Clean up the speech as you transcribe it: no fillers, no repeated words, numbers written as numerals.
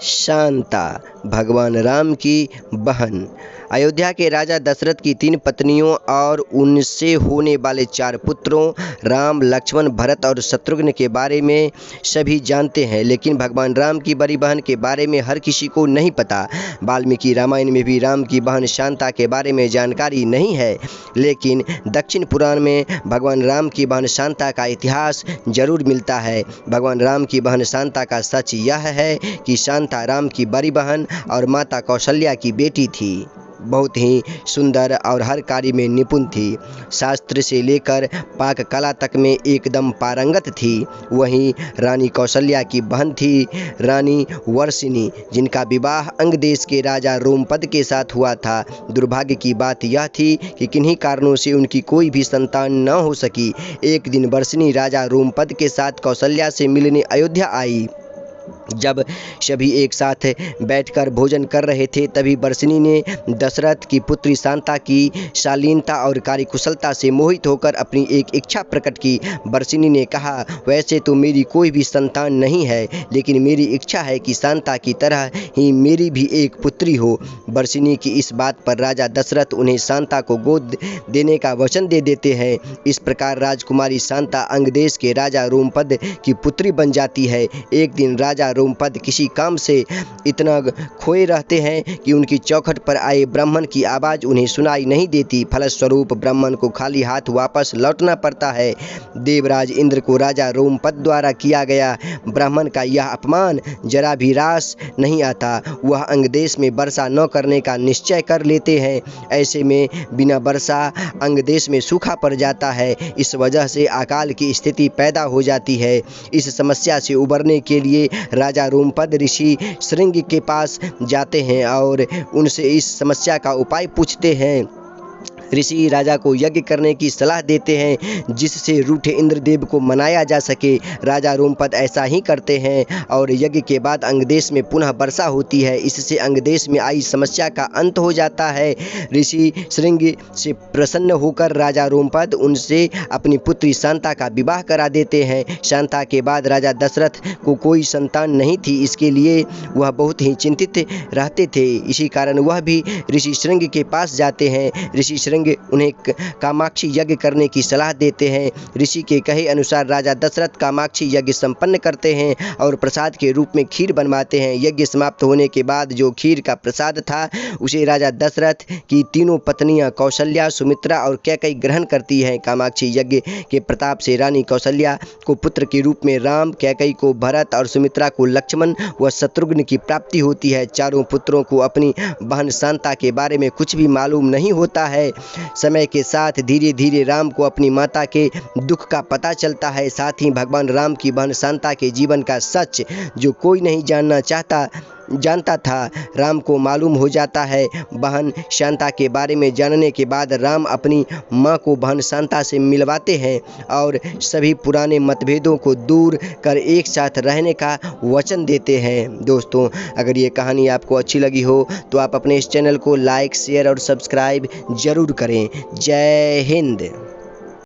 शांता भगवान राम की बहन। अयोध्या के राजा दशरथ की 3 पत्नियों और उनसे होने वाले 4 पुत्रों राम, लक्ष्मण, भरत और शत्रुघ्न के बारे में सभी जानते हैं, लेकिन भगवान राम की बड़ी बहन के बारे में हर किसी को नहीं पता। वाल्मीकि रामायण में भी राम की बहन शांता के बारे में जानकारी नहीं है, लेकिन दक्षिण पुराण में भगवान राम की बहन शांता का इतिहास जरूर मिलता है। भगवान राम की बहन शांता का सच यह है कि शांता राम की बड़ी बहन और माता कौशल्या की बेटी थी। बहुत ही सुंदर और हर कार्य में निपुण थी। शास्त्र से लेकर पाक कला तक में एकदम पारंगत थी। वहीं रानी कौशल्या की बहन थी रानी वर्षिणी, जिनका विवाह अंग देश के राजा रोमपद के साथ हुआ था। दुर्भाग्य की बात यह थी कि किन्हीं कारणों से उनकी कोई भी संतान न हो सकी। एक दिन वर्षिणी राजा रोमपद के साथ कौशल्या से मिलने अयोध्या आई। जब सभी एक साथ बैठकर भोजन कर रहे थे, तभी वर्षिणी ने दशरथ की पुत्री शांता की शालीनता और कार्यकुशलता से मोहित होकर अपनी एक इच्छा प्रकट की। वर्षिणी ने कहा, वैसे तो मेरी कोई भी संतान नहीं है, लेकिन मेरी इच्छा है कि शांता की तरह ही मेरी भी एक पुत्री हो। वर्षिणी की इस बात पर राजा दशरथ उन्हें शांता को गोद देने का वचन दे देते हैं। इस प्रकार राजकुमारी शांता अंग देश के राजा रोमपद की पुत्री बन जाती है। एक दिन राजा रोमपद किसी काम से इतना खोए रहते हैं कि उनकी चौखट पर आए ब्राह्मण की आवाज़ उन्हें सुनाई नहीं देती। फलस्वरूप ब्राह्मण को खाली हाथ वापस लौटना पड़ता है। देवराज इंद्र को राजा रोमपद द्वारा किया गया ब्राह्मण का यह अपमान जरा भी रास नहीं आता। वह अंग देश में वर्षा न करने का निश्चय कर लेते हैं। ऐसे में बिना वर्षा अंग देश में सूखा पड़ जाता है। इस वजह से अकाल की स्थिति पैदा हो जाती है। इस समस्या से उबरने के लिए राजा रोमपद ऋषि श्रृंग के पास जाते हैं और उनसे इस समस्या का उपाय पूछते हैं। ऋषि राजा को यज्ञ करने की सलाह देते हैं, जिससे रूठे इंद्रदेव को मनाया जा सके। राजा रोमपद ऐसा ही करते हैं और यज्ञ के बाद अंगदेश में पुनः वर्षा होती है। इससे अंगदेश में आई समस्या का अंत हो जाता है। ऋषि श्रृंग से प्रसन्न होकर राजा रोमपद उनसे अपनी पुत्री शांता का विवाह करा देते हैं। शांता के बाद राजा दशरथ को कोई संतान नहीं थी, इसके लिए वह बहुत ही चिंतित रहते थे। इसी कारण वह भी ऋषि श्रृंग के पास जाते हैं। ऋषि श्रृंग उन्हें कामाक्षी यज्ञ करने की सलाह देते हैं। ऋषि के कहे अनुसार राजा दशरथ कामाक्षी यज्ञ संपन्न करते हैं और प्रसाद के रूप में खीर बनवाते हैं। यज्ञ समाप्त होने के बाद जो खीर का प्रसाद था, उसे राजा दशरथ की तीनों पत्नियां कौशल्या, सुमित्रा और कैकेयी ग्रहण करती हैं। कामाक्षी यज्ञ के प्रताप से रानी कौशल्या को पुत्र के रूप में राम, कैकेयी को भरत और सुमित्रा को लक्ष्मण व शत्रुघ्न की प्राप्ति होती है। चारों पुत्रों को अपनी बहन शांता के बारे में कुछ भी मालूम नहीं होता है। समय के साथ धीरे धीरे राम को अपनी माता के दुख का पता चलता है। साथ ही भगवान राम की बहन शांता के जीवन का सच जो कोई नहीं जानता था, राम को मालूम हो जाता है। बहन शांता के बारे में जानने के बाद राम अपनी मां को बहन शांता से मिलवाते हैं और सभी पुराने मतभेदों को दूर कर एक साथ रहने का वचन देते हैं। दोस्तों, अगर ये कहानी आपको अच्छी लगी हो तो आप अपने इस चैनल को लाइक, शेयर और सब्सक्राइब जरूर करें। जय हिंद।